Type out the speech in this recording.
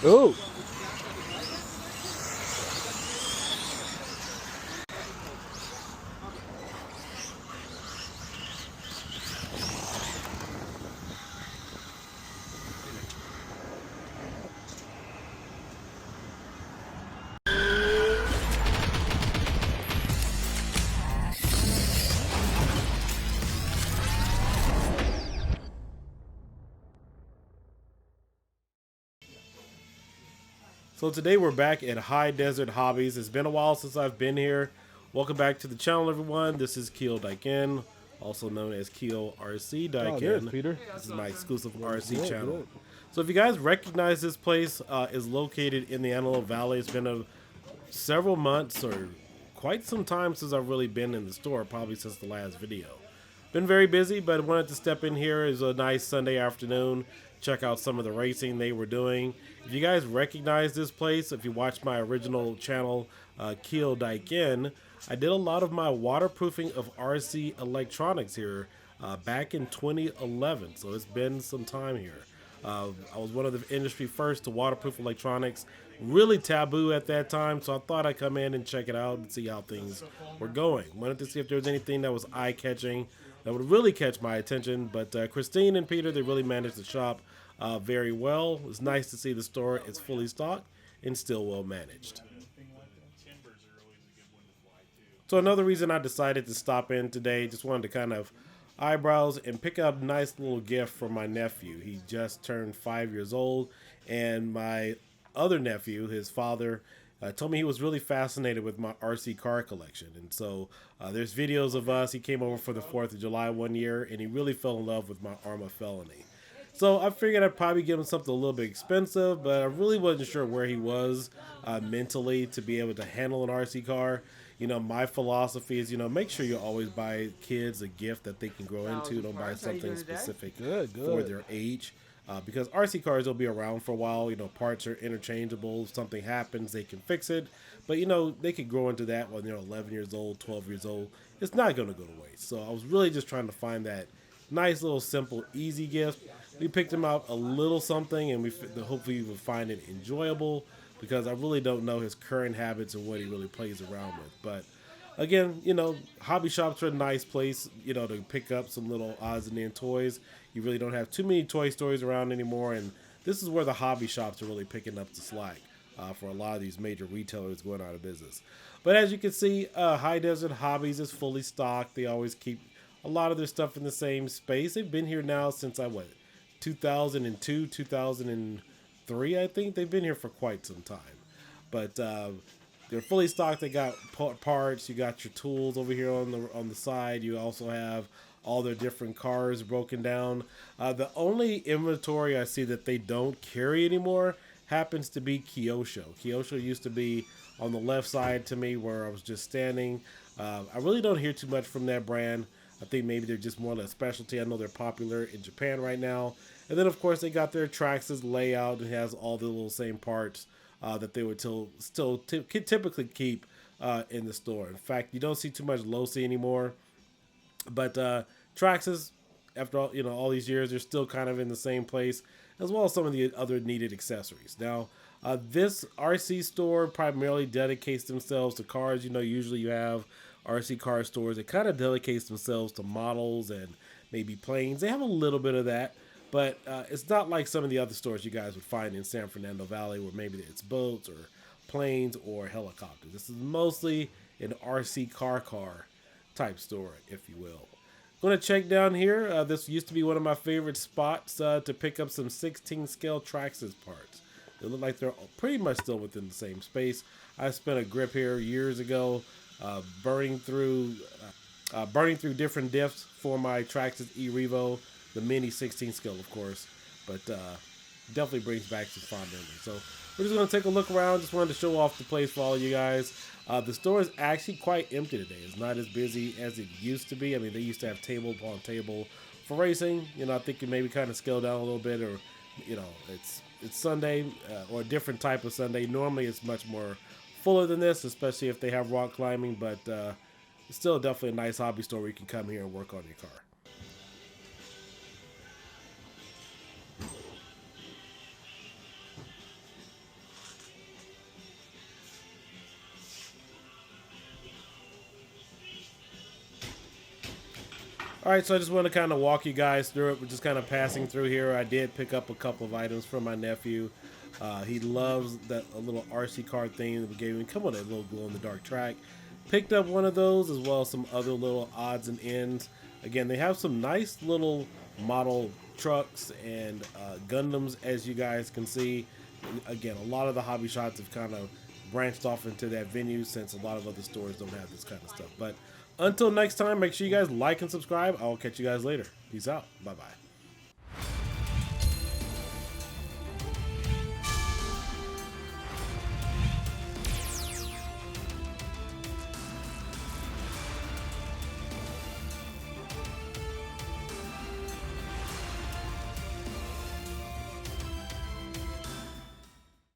Oh. So today we're back at High Desert Hobbies. It's been a while since I've been here. Welcome back to the channel, everyone. This is Diekin, also known as RC Diekin. Oh, there's Peter. This is my exclusive RC good, channel. good. So if you guys recognize this place, is located in the Antelope Valley. It's been several months or quite some time since I've really been in the store, probably since the last video. Been very busy, but wanted to step in here. It's a nice Sunday afternoon. Check out some of the racing they were doing. If you guys recognize this place, if you watch my original channel, Diekin, I did a lot of my waterproofing of RC electronics here back in 2011. So it's been some time here. I was one of the industry first to waterproof electronics. Really taboo at that time, so I thought I'd come in and check it out and see how things were going. Wanted to see if there was anything that was eye-catching that would really catch my attention, but Christine and Peter, they really managed the shop very well. It's nice to see the store is fully stocked and still well managed. So another reason I decided to stop in today, just wanted to kind of eyebrows and pick up a nice little gift for my nephew. He just turned 5 years old, and my other nephew, his father, told me he was really fascinated with my RC car collection. And so there's videos of us. He came over for the 4th of July one year, and he really fell in love with my arrma Felony. So I figured I'd probably give him something a little bit expensive, but I really wasn't sure where he was mentally to be able to handle an RC car. You know, my philosophy is, make sure you always buy kids a gift that they can grow into. Don't buy something specific for their age. Because RC cars will be around for a while. Parts are interchangeable. If something happens, they can fix it. But, they could grow into that when they're 11 years old, 12 years old. It's not going to go to waste. So I was really just trying to find that nice little simple easy gift. We picked him out a little something, and hopefully we'll find it enjoyable, because I really don't know his current habits and what he really plays around with. But again, hobby shops are a nice place, to pick up some little odds and ends toys. You really don't have too many toy stores around anymore, and this is where the hobby shops are really picking up the slack for a lot of these major retailers going out of business. But as you can see, High Desert Hobbies is fully stocked. They always keep a lot of their stuff in the same space. They've been here now since 2002, 2003, I think. They've been here for quite some time. But they're fully stocked. They got parts. You got your tools over here on the side. You also have all their different cars broken down. The only inventory I see that they don't carry anymore happens to be Kyosho. Kyosho used to be on the left side to me where I was just standing. I really don't hear too much from that brand. I think maybe they're just more or less specialty. I know they're popular in Japan right now. And then, of course, they got their traxxas layout and has all the little same parts that they would still typically keep in the store. In fact, you don't see too much Losi anymore. But traxxas, after all these years, they're still kind of in the same place, as well as some of the other needed accessories. Now, this RC store primarily dedicates themselves to cars. Usually you have RC car stores that kind of dedicates themselves to models and maybe planes. They have a little bit of that, but it's not like some of the other stores you guys would find in San Fernando Valley, where maybe it's boats or planes or helicopters. This is mostly an RC car type store, if you will. Going to check down here. This used to be one of my favorite spots to pick up some 16 scale traxxas parts. They look like they're pretty much still within the same space. I spent a grip here years ago, burning through different diffs for my Traxxas E-Revo. the mini 16 scale, of course, but definitely brings back some fond memories. So we're just going to take a look around. Just wanted to show off the place for all you guys. The store is actually quite empty today. It's not as busy as it used to be. I mean, they used to have table upon table for racing. You know, I think you maybe kind of scale down a little bit, or you know, it's Sunday or a different type of Sunday. Normally, it's much more fuller than this, especially if they have rock climbing. But it's still definitely a nice hobby store where you can come here and work on your car. All right, so I just want to kind of walk you guys through it. We're just kind of passing through here. I did pick up a couple of items from my nephew. He loves that a little RC car thing that we gave him. Come on, that little glow-in-the-dark track. Picked up one of those, as well as some other little odds and ends. Again, they have some nice little model trucks and Gundams, as you guys can see. Again, a lot of the hobby shops have kind of branched off into that venue, since a lot of other stores don't have this kind of stuff. But until next time, make sure you guys like and subscribe. I'll catch you guys later. Peace out. Bye-bye.